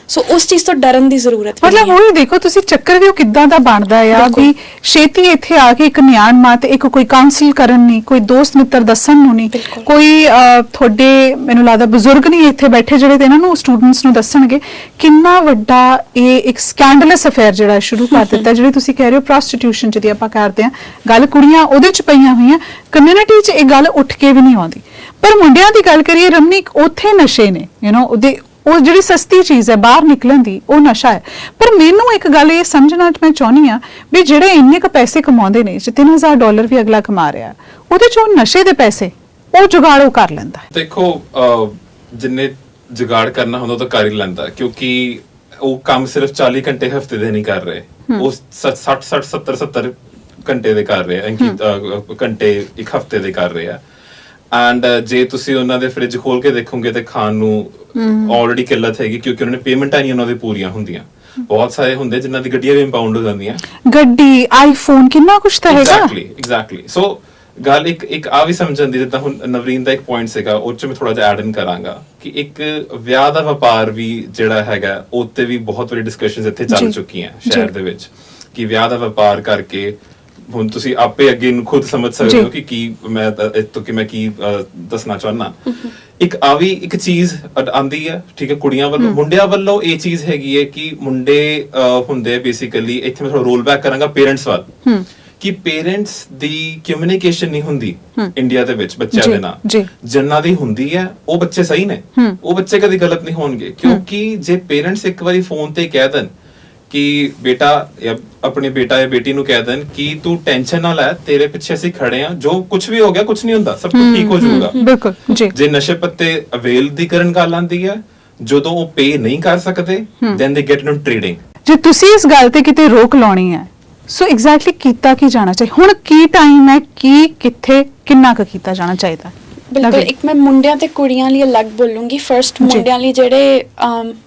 ਸੋ ਉਸ ਚੀਜ਼ ਤੋਂ ਡਰਨ ਦੀ ਜ਼ਰੂਰਤ ਨਹੀਂ ਹੈ। ਮਤਲਬ ਉਹ ਦੇਖੋ ਤੁਸੀਂ ਚੱਕਰ ਵੀ ਉਹ ਕਿੱਦਾਂ ਦਾ ਬਣਦਾ ਆ ਵੀ ਛੇਤੀ ਇੱਥੇ ਆ ਕੇ ਇੱਕ ਨਿਆਣ ਮਾਂ ਤੇ ਇੱਕ ਕੋਈ ਕਾਉਂਸਲ ਕਰਨ ਨਹੀਂ, ਕੋਈ ਦੋਸਤ ਮਿੱਤਰ ਦੱਸਣ ਨੂੰ ਨਹੀਂ, ਕੋਈ ਤੁਹਾਡੇ ਮੈਨੂੰ ਲੱਗਦਾ ਬਜ਼ੁਰਗ ਨਹੀਂ ਇੱਥੇ ਬੈਠੇ ਜਿਹੜੇ ਤੇ ਇਹਨਾਂ ਨੂੰ ਸਟੂਡੈਂਟਸ ਨੂੰ ਦੱਸਣਗੇ। ਕਿੰਨਾ ਵੱਡਾ ਇਹ ਇੱਕ ਸਕੈਂਡਲਸ ਅਫੇਅਰ ਜਿਹੜਾ ਸ਼ੁਰੂ ਕਰ ਦਿੱਤਾ, ਜਿਹੜੇ ਤੁਸੀਂ ਕਹਿ ਰਹੇ ਹੋ ਪ੍ਰੋਸਟੀਟਿਊਸ਼ਨ ਜਿਹਦੀ ਆਪਾਂ ਕਰਦੇ ਆ ਗੱਲ, ਕੁੜੀਆਂ ਉਹਦੇ 'ਚ ਪਈਆਂ ਹੋਈਆਂ, ਕਮਿਊਨਿਟੀ 'ਚ ਇਹ ਗੱਲ ਉੱਠ ਕੇ ਵੀ ਨਹੀਂ ਆਉਂਦੀ। ਪਰ ਮੁੰਡਿਆਂ ਦੀ ਗੱਲ ਕਰੀਏ ਰਮਨੀਕ, ਉੱਥੇ ਨਸ਼ੇ ਨੇ, ਉਹਦੇ ਉਹ ਜਿਹੜੀ ਸਸਤੀ ਚੀਜ਼ ਹੈ ਬਾਹਰ ਨਿਕਲਣ ਦੀ, ਉਹ ਨਸ਼ਾ ਹੈ। ਪਰ ਮੈਨੂੰ ਇੱਕ ਗੱਲ ਇਹ ਸਮਝਣਾ ਮੈਂ ਚਾਹੁੰਦੀ ਆ ਵੀ ਜਿਹੜੇ ਇੰਨੇ ਕੁ ਪੈਸੇ ਕਮਾਉਂਦੇ ਨੇ, $3000 ਵੀ ਅਗਲਾ ਕਮਾ ਰਿਹਾ, ਉਹਦੇ ਚੋਂ ਨਸ਼ੇ ਦੇ ਪੈਸੇ ਉਹ ਜੁਗਾੜ ਉਹ ਕਰ ਲੈਂਦਾ। ਦੇਖੋ ਜਿੰਨੇ ਜੁਗਾੜ ਕਰਨਾ ਹੁੰਦਾ ਤਾਂ ਕਰ ਹੀ ਲੈਂਦਾ, ਕਿਉਂਕਿ ਉਹ ਕੰਮ ਸਿਰਫ 40 ਘੰਟੇ ਹਫਤੇ ਦੇ ਨਹੀਂ ਕਰ ਰਹੇ, ਉਹ 60 70 ਘੰਟੇ ਦੇ ਕਰ ਰਹੇ ਆ, ਘੰਟੇ ਇੱਕ ਹਫਤੇ ਦੇ ਕਰ ਰਹੇ ਆ। ਐਂਡ ਜੇ ਤੁਸੀਂ ਉਹਨਾਂ ਦੇ ਫ੍ਰਿਜ ਖੋਲ ਕੇ ਦੇਖੋਗੇ ਤੇ ਖਾਣ ਨੂੰ ਆਲਰੇਡੀ ਕਿੱਲਤ ਹੈਗੀ, ਕਿਉਂਕਿ ਉਹਨਾਂ ਨੇ ਪੇਮੈਂਟਾਂ ਨਹੀਂ ਉਹਨਾਂ ਦੀ ਪੂਰੀਆਂ ਹੁੰਦੀਆਂ। ਬਹੁਤ ਸਾਰੇ ਹੁੰਦੇ ਜਿਨ੍ਹਾਂ ਦੀ ਗੱਡੀਆਂ ਵੀ ਇੰਪਾਊਂਡ ਹੋ ਜਾਂਦੀਆਂ, ਗੱਡੀ, ਆਈਫੋਨ, ਕਿੰਨਾ ਕੁਝ ਤਾਂ ਹੈਗਾ। ਐਗਜ਼ੈਕਟਲੀ। ਸੋ ਗੱਲ ਇੱਕ ਆ ਵੀ ਸਮਝਣ ਦੀ, ਜਿੱਦਾਂ ਹੁਣ ਨਵਰੀਨ ਦਾ ਇੱਕ ਪੁਆਇੰਟ ਸੀਗਾ, ਉਹ 'ਚ ਮੈਂ ਥੋੜਾ ਜਿਹਾ ਐਡ ਇਨ ਕਰਾਂਗਾ ਕਿ ਇੱਕ ਵਿਆਹ ਦਾ ਵਪਾਰ ਵੀ ਜਿਹੜਾ ਹੈਗਾ, ਉੱਤੇ ਵੀ ਬਹੁਤ ਵਾਰੀ ਡਿਸਕਸ਼ਨਸ ਇੱਥੇ ਚੱਲ ਚੁੱਕੀਆਂ ਸ਼ਹਿਰ ਦੇ ਵਿੱਚ, ਕਿ ਵਿਆਹ ਦਾ ਵਪਾਰ ਕਰਕੇ ਹੁਣ ਤੁਸੀਂ ਆਪੇ ਅੱਗੇ ਨੂੰ ਖੁਦ ਸਮਝ ਸਕਦੇ ਹੋ ਕਿ ਕੀ ਮੈਂ ਕੀ ਦੱਸਣਾ ਚਾਹੁੰਦਾ। ਇੱਕ ਆ ਵੀ ਇੱਕ ਚੀਜ਼ ਆਂਦੀ ਹੈ, ਠੀਕ ਹੈ, ਕੁੜੀਆਂ ਵੱਲੋਂ। ਮੁੰਡਿਆਂ ਵੱਲੋਂ ਇਹ ਚੀਜ਼ ਹੈਗੀ ਹੈ ਕਿ ਮੁੰਡੇ ਹੁੰਦੇ ਬੇਸਿਕਲੀ, ਇੱਥੇ ਮੈਂ ਥੋੜਾ ਰੋਲ ਬੈਕ ਕਰਾਂਗਾ ਪੇਰੈਂਟਸ ਵੱਲ, ਕਿ ਪੇਰੈਂਟਸ ਦੀ ਕਮਿਊਨੀਕੇਸ਼ਨ ਨਹੀਂ ਹੁੰਦੀ ਇੰਡੀਆ ਦੇ ਵਿੱਚ ਬੱਚਿਆਂ ਦੇ ਨਾਲ। ਜਿਨ੍ਹਾਂ ਦੀ ਹੁੰਦੀ ਹੈ ਉਹ ਬੱਚੇ ਸਹੀ ਨੇ, ਉਹ ਬੱਚੇ ਕਦੀ ਗਲਤ ਨਹੀਂ ਹੋਣਗੇ, ਕਿਉਂਕਿ ਜੇ ਪੇਰੈਂਟਸ ਇੱਕ ਵਾਰੀ ਫੋਨ ਤੇ ਕਹਿ ਦੇਣ ਕਿ ਬੇਟਾ ਆਪਣੇ ਬੇਟਾ ਜਾਂ ਬੇਟੀ ਨੂੰ ਕਹਿ ਦੇਣ ਕਿ ਤੂੰ ਟੈਨਸ਼ਨ ਨਾ ਲੈ, ਤੇਰੇ ਪਿੱਛੇ ਅਸੀਂ ਖੜੇ ਆ, ਜੋ ਕੁਝ ਵੀ ਹੋ ਗਿਆ ਕੁਝ ਨਹੀਂ ਹੁੰਦਾ, ਸਭ ਕੁਝ ਠੀਕ ਹੋ ਜਾਊਗਾ। ਬਿਲਕੁਲ ਜੀ। ਜੇ ਨਸ਼ੇ ਪੱਤੇ ਅਵੇਲ ਦੀ ਕਰਨ ਗੱਲ ਆਂਦੀ ਹੈ, ਜਦੋਂ ਉਹ ਪੇ ਨਹੀਂ ਕਰ ਸਕਦੇ, ਦੈਨ ਦੇ ਗੈਟ ਇਨਟੂ ਟ੍ਰੇਡਿੰਗ। ਜੇ ਤੁਸੀਂ ਇਸ ਗੱਲ ਤੇ ਕਿਤੇ ਰੋਕ ਲਾਉਣੀ ਹੈ, ਸੋ ਐਗਜ਼ੈਕਟਲੀ ਕੀਤਾ ਕੀ ਜਾਣਾ ਚਾਹੀਦਾ? ਹੁਣ ਕੀ ਟਾਈਮ ਹੈ, ਕੀ ਕਿੱਥੇ ਕਿੰਨਾ ਕੁ ਕੀਤਾ ਜਾਣਾ ਚਾਹੀਦਾ? ਬਿਲਕੁਲ। ਇੱਕ ਮੈਂ ਮੁੰਡਿਆਂ ਤੇ ਕੁੜੀਆਂ ਲਈ ਅਲੱਗ ਬੋਲੂੰਗੀ। ਫਰਸਟ ਮੁੰਡਿਆਂ ਲਈ, ਜਿਹੜੇ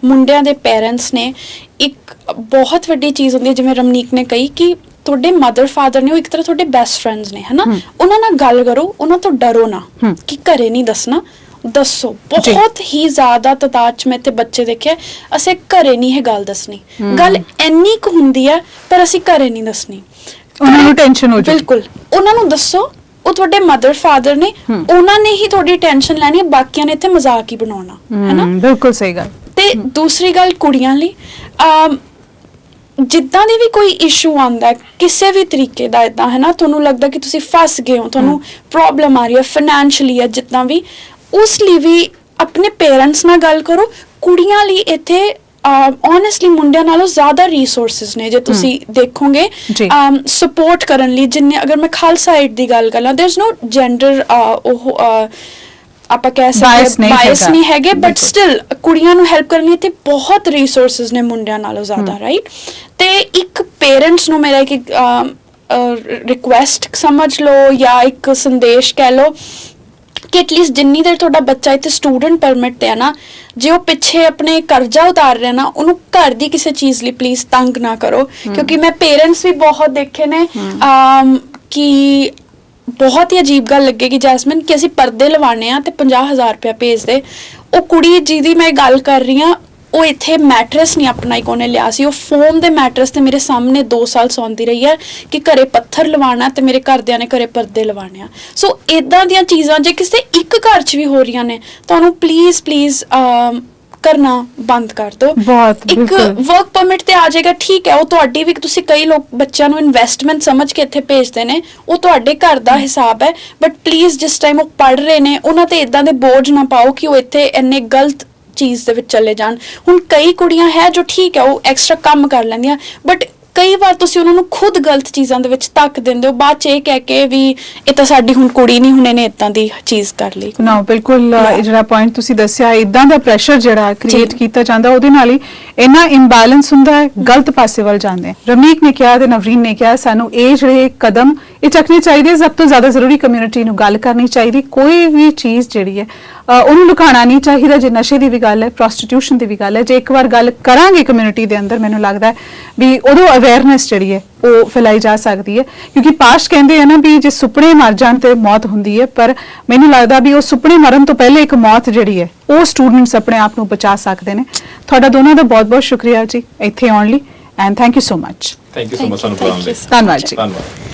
ਮੁੰਡਿਆਂ ਦੇ ਪੇਰੈਂਟਸ ਨੇ, ਇੱਕ ਬਹੁਤ ਵੱਡੀ ਚੀਜ਼ ਹੁੰਦੀ ਹੈ, ਜਿਵੇਂ ਰਮਨੀਕ ਨੇ ਕਹੀ ਕਿ ਤੁਹਾਡੇ ਮਦਰ ਫਾਦਰ ਨੇ ਉਹ ਇੱਕ ਤਰ੍ਹਾਂ ਤੁਹਾਡੇ ਬੈਸਟ ਫਰੈਂਡਸ ਨੇ, ਹਨਾ। ਉਹਨਾਂ ਨਾਲ ਗੱਲ ਕਰੋ, ਉਹਨਾਂ ਤੋਂ ਡਰੋ ਨਾ ਕਿ ਘਰੇ ਨਹੀਂ ਦੱਸਣਾ, ਦੱਸੋ। ਬਹੁਤ ਹੀ ਜ਼ਿਆਦਾ ਤਾਦਾਦ 'ਚ ਮੈਂ ਇੱਥੇ ਬੱਚੇ ਦੇਖੇ, ਅਸੀਂ ਘਰੇ ਨਹੀਂ ਇਹ ਗੱਲ ਦੱਸਣੀ, ਗੱਲ ਇੰਨੀ ਕੁ ਹੁੰਦੀ ਹੈ ਪਰ ਅਸੀਂ ਘਰੇ ਨਹੀਂ ਦੱਸਣੀ, ਉਹਨਾਂ ਨੂੰ ਟੈਨਸ਼ਨ ਹੋ ਜਾਏ। ਬਿਲਕੁਲ, ਉਹਨਾਂ ਨੂੰ ਦੱਸੋ, ਉਹ ਤੁਹਾਡੇ ਮਦਰ ਫਾਦਰ ਨੇ, ਉਹਨਾਂ ਨੇ ਹੀ ਤੁਹਾਡੀ ਟੈਨਸ਼ਨ ਲੈਣੀ ਹੈ, ਬਾਕੀਆਂ ਨੇ ਇੱਥੇ ਮਜ਼ਾਕ ਹੀ ਬਣਾਉਣਾ, ਹੈ ਨਾ। ਬਿਲਕੁਲ ਸਹੀ ਗੱਲ। ਤੇ ਤੇ ਦੂਸਰੀ ਗੱਲ ਕੁੜੀਆਂ ਲਈ ਜਿੱਦਾਂ ਦੀ ਵੀ ਕੋਈ ਇਸ਼ੂ ਆਉਂਦਾ ਕਿਸੇ ਵੀ ਤਰੀਕੇ ਦਾ ਇਦਾਂ ਹੈ ਨਾ, ਤੁਹਾਨੂੰ ਲੱਗਦਾ ਕਿ ਤੁਸੀਂ ਫਸ ਗਏ ਹੋ, ਤੁਹਾਨੂੰ ਪ੍ਰੋਬਲਮ ਆ ਰਹੀ ਹੈ ਫਾਈਨੈਂਸ਼ੀਅਲੀ ਜਾਂ ਜਿੱਦਾਂ ਵੀ, ਉਸ ਲਈ ਵੀ ਆਪਣੇ ਪੇਰੈਂਟਸ ਨਾਲ ਗੱਲ ਕਰੋ। ਕੁੜੀਆਂ ਲਈ ਇੱਥੇ ਓਨੈਸਟਲੀ ਮੁੰਡਿਆਂ ਨਾਲੋਂ ਜ਼ਿਆਦਾ ਰਿਸੋਰਸਸ ਨੇ ਜੇ ਤੁਸੀਂ ਦੇਖੋਗੇ ਸਪੋਰਟ ਕਰਨ ਲਈ। ਜਿੰਨੇ ਅਗਰ ਮੈਂ ਖਾਲਸਾ ਏਡ ਦੀ ਗੱਲ ਕਰਾਂ, ਦੇयर इज नो ਜੈਂਡਰ ਉਹ ਆਪਾਂ ਕਹਿ ਸਕਦੇ ਬਾਇਸ ਨਹੀਂ ਹੈਗੇ, ਬਟ ਸਟਿਲ ਕੁੜੀਆਂ ਨੂੰ ਹੈਲਪ ਕਰਨ ਲਈ ਇੱਥੇ ਬਹੁਤ ਰਿਸੋਰਸਸ ਨੇ ਮੁੰਡਿਆਂ ਨਾਲੋਂ ਜ਼ਿਆਦਾ, ਰਾਈਟ। ਤੇ ਇੱਕ ਪੇਰੈਂਟਸ ਨੂੰ ਮੇਰਾ ਇੱਕ ਰਿਕੁਐਸਟ ਸਮਝ ਲਓ ਜਾਂ ਇੱਕ ਸੰਦੇਸ਼ ਕਹਿ ਲਓ ਕਿ ਐਟਲੀਸਟ ਜਿੰਨੀ ਦੇਰ ਤੁਹਾਡਾ ਬੱਚਾ ਇੱਥੇ ਸਟੂਡੈਂਟ ਪਰਮਿਟ ਤੇ ਹੈ ਨਾ, ਜੇ ਉਹ ਪਿੱਛੇ ਆਪਣੇ ਕਰਜ਼ਾ ਉਤਾਰ ਰਿਹਾ ਨਾ, ਉਹਨੂੰ ਘਰ ਦੀ ਕਿਸੇ ਚੀਜ਼ ਲਈ ਪਲੀਜ਼ ਤੰਗ ਨਾ ਕਰੋ। ਕਿਉਂਕਿ ਮੈਂ ਪੇਰੈਂਟਸ ਵੀ ਬਹੁਤ ਦੇਖੇ ਨੇ ਕਿ ਬਹੁਤ ਹੀ ਅਜੀਬ ਗੱਲ ਲੱਗੇਗੀ ਜੈਸਮਿਨ ਕਿ ਅਸੀਂ ਪਰਦੇ ਲਵਾਣੇ ਆ ਤੇ 50,000 ਰੁਪਇਆ ਭੇਜਦੇ। ਉਹ ਕੁੜੀ ਜਿਹਦੀ ਮੈਂ ਗੱਲ ਕਰ ਰਹੀ ਹਾਂ, ਉਹ ਇੱਥੇ ਮੈਟਰਸ ਨਹੀਂ ਆਪਣਾ ਇੱਕ ਉਹਨੇ ਲਿਆ ਸੀ, ਉਹ ਫੋਮ ਦੇ ਮੈਟਰਸ ਤੇ ਮੇਰੇ ਸਾਹਮਣੇ 2 ਸਾਲ ਸੌਂਦੀ ਰਹੀ ਹੈ ਕਿ ਘਰੇ ਪੱਥਰ ਲਵਾਉਣਾ ਤੇ ਮੇਰੇ ਘਰਦਿਆਂ ਨੇ ਘਰੇ ਪਰਦੇ ਲਵਾਉਣੇ ਆ। ਸੋ ਇਦਾਂ ਦੀਆਂ ਚੀਜ਼ਾਂ ਜੇ ਕਿਸੇ ਇੱਕ ਘਰ 'ਚ ਵੀ ਹੋ ਰਹੀਆਂ ਨੇ, ਤੁਹਾਨੂੰ ਪਲੀਜ਼ ਕਰਨਾ ਬੰਦ ਕਰ ਦਿਓ। ਇੱਕ ਵਰਕ ਪਰਮਿਟ ਤੇ ਆ ਜਾਏਗਾ, ਠੀਕ ਹੈ, ਉਹ ਤੁਹਾਡੀ ਵੀ, ਤੁਸੀਂ ਕਈ ਲੋਕ ਬੱਚਿਆਂ ਨੂੰ ਇਨਵੈਸਟਮੈਂਟ ਸਮਝ ਕੇ ਇੱਥੇ ਭੇਜਦੇ ਨੇ, ਉਹ ਤੁਹਾਡੇ ਘਰ ਦਾ ਹਿਸਾਬ ਹੈ, ਬਟ ਪਲੀਜ਼ ਜਿਸ ਟਾਈਮ ਉਹ ਪੜ੍ਹ ਰਹੇ ਨੇ ਉਹਨਾਂ ਤੇ ਇਦਾਂ ਦੇ ਬੋਝ ਨਾ ਪਾਓ ਕਿ ਉਹ ਇੱਥੇ ਇੰਨੇ ਗਲਤ ਚੀਜ਼ ਦੇ ਵਿੱਚ ਚਲੇ ਜਾਣ। ਹੁਣ ਕਈ ਕੁੜੀਆਂ ਹੈ ਜੋ ਠੀਕ ਹੈ ਉਹ ਐਕਸਟਰਾ ਕੰਮ ਕਰ ਲੈਂਦੀਆਂ, ਬਟ ਕਈ ਵਾਰ ਤੁਸੀਂ ਉਹਨਾਂ ਨੂੰ ਖੁਦ ਗਲਤ ਚੀਜ਼ਾਂ ਦੇ ਵਿੱਚ ਧੱਕ ਦਿੰਦੇ ਹੋ, ਬਾਅਦ ਚ ਇਹ ਕਹਿ ਕੇ ਵੀ ਇਹ ਤਾਂ ਸਾਡੀ ਹੁਣ ਕੁੜੀ ਨਹੀਂ, ਹੁਣ ਇਹਨੇ ਇਦਾਂ ਦੀ ਚੀਜ਼ ਕਰ ਲਈ ਨਾ। ਬਿਲਕੁਲ ਇਹ ਜਿਹੜਾ ਪੁਆਇੰਟ ਤੁਸੀਂ ਦੱਸਿਆ, ਇਦਾਂ ਦਾ ਪ੍ਰੈਸ਼ਰ ਜਿਹੜਾ ਕ੍ਰੀਏਟ ਕੀਤਾ ਜਾਂਦਾ, ਉਹਦੇ ਨਾਲ ਹੀ ਇੰਨਾ ਇੰਬੈਲੈਂਸ ਹੁੰਦਾ ਹੈ, ਗਲਤ ਪਾਸੇ ਵੱਲ ਜਾਂਦੇ। ਰਮਨੀਕ ਨੇ ਕਿਹਾ ਤੇ ਨਵਰੀਨ ਨੇ ਕਿਹਾ ਸਾਨੂੰ ਇਹ ਜਿਹੜੇ ਕਦਮ ਇਹ ਚੱਕਣੇ ਚਾਹੀਦੇ। ਸਭ ਤੋਂ ਜ਼ਿਆਦਾ ਜ਼ਰੂਰੀ ਕਮਿਊਨਿਟੀ ਨੂੰ ਗੱਲ ਕਰਨੀ ਚਾਹੀਦੀ, ਕੋਈ ਵੀ ਚੀਜ਼ ਜਿਹੜੀ ਹੈ ਉਹਨੂੰ ਲੁਕਾਉਣਾ ਨਹੀਂ ਚਾਹੀਦਾ। ਜੇ ਨਸ਼ੇ ਦੀ ਵੀ ਗੱਲ ਹੈ, ਪ੍ਰੋਸਟੀਟਿਊਸ਼ਨ ਦੀ ਵੀ ਗੱਲ ਹੈ, ਜੇ ਇੱਕ ਵਾਰ ਗੱਲ ਕਰਾਂਗੇ ਕਮਿਊਨਿਟੀ ਦੇ ਅੰਦਰ, ਮੈਨੂੰ ਲੱਗਦਾ ਹੈ ਵੀ ਉਦੋਂ ਅਵੇਅਰਨੈਸ ਜਿਹੜੀ ਹੈ ਉਹ ਫੈਲਾਈ ਜਾ ਸਕਦੀ ਹੈ। ਕਿਉਂਕਿ ਪਾਸਟ ਕਹਿੰਦੇ ਆ ਨਾ ਵੀ ਜੇ ਸੁਪਨੇ ਮਰ ਜਾਣ ਤੇ ਮੌਤ ਹੁੰਦੀ ਹੈ, ਪਰ ਮੈਨੂੰ ਲੱਗਦਾ ਵੀ ਉਹ ਸੁਪਨੇ ਮਰਨ ਤੋਂ ਪਹਿਲੇ ਇੱਕ ਮੌਤ ਜਿਹੜੀ ਹੈ ਉਹ ਸਟੂਡੈਂਟਸ ਆਪਣੇ ਆਪ ਨੂੰ ਬਚਾ ਸਕਦੇ ਨੇ। ਤੁਹਾਡਾ ਦੋਨਾਂ ਦਾ ਬਹੁਤ ਬਹੁਤ ਸ਼ੁਕਰੀਆ ਜੀ ਇੱਥੇ ਆਉਣ ਲਈ, and thank you so much. Thank you so much ਸਾਨੂੰ ਬੁਲਾਉਣ ਲਈ। ਧੰਨਵਾਦ ਜੀ। ਧੰਨਵਾਦ।